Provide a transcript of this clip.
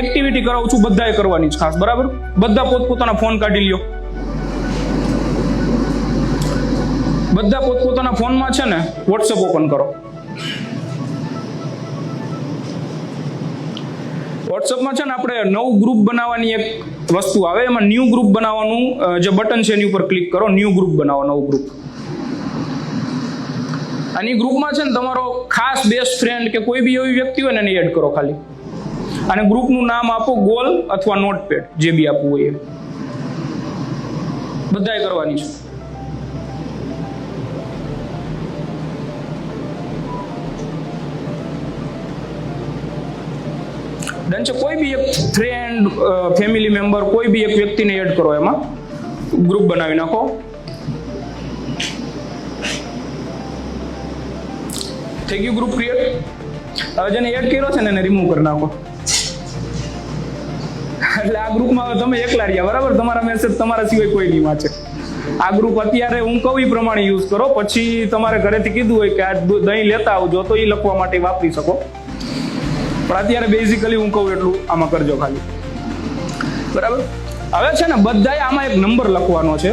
Activity કરાવું છું, બધાએ કરવાની છે ખાસ, બરાબર? બધા પોતપોતાના ફોન કાઢી લ્યો. બધા પોતપોતાના ફોનમાં છે ને વોટ્સએપ ઓપન કરો. વોટ્સએપમાં છે ને આપણે નવું ગ્રુપ બનાવવાની એક વસ્તુ આવે, એમાં ન્યૂ ગ્રુપ બનાવવાનું જે બટન છે એની ઉપર ક્લિક કરો. ન્યૂ ગ્રુપ બનાવો, નવું ગ્રુપ. અને ગ્રુપમાં છે ને તમારો ખાસ બેસ્ટ ફ્રેન્ડ કે કોઈ બી એવી વ્યક્તિ હોય ને એને એડ કરો ખાલી. અને ગ્રુપનું નામ આપો ગોલ અથવા નોટપેડ, જે બી આપવું હોય એ. બધાએ કરવાની છે. ડન છે. કોઈ બી એક ફ્રેન્ડ, ફેમિલી મેમ્બર, કોઈ બી એક વ્યક્તિને એડ કરો, એમાં ગ્રુપ બનાવી નાખો. થઈ ગયું ગ્રુપ ક્રિએટ. હવે જેને એડ કર્યો છે ને એને રિમૂવ કરી નાખો. એટલે આ ગ્રુપમાં હવે તમે એકલા રહ્યા, બરાબર? તમારા મેસેજ તમારા સિવાય કોઈ નહીં વાંચે. આ ગ્રુપ અત્યારે હું કહું એ પ્રમાણે યુઝ કરો. પછી તમારે ઘરેથી કીધું હોય કે આ દહીં લેતા આવજો તો એ લખવા માટે વાપરી શકો. પણ અત્યારે બેઝિકલી હું કહું એટલું આમાં કરજો ખાલી, બરાબર? હવે છે ને બધાએ આમાં એક નંબર લખવાનો છે.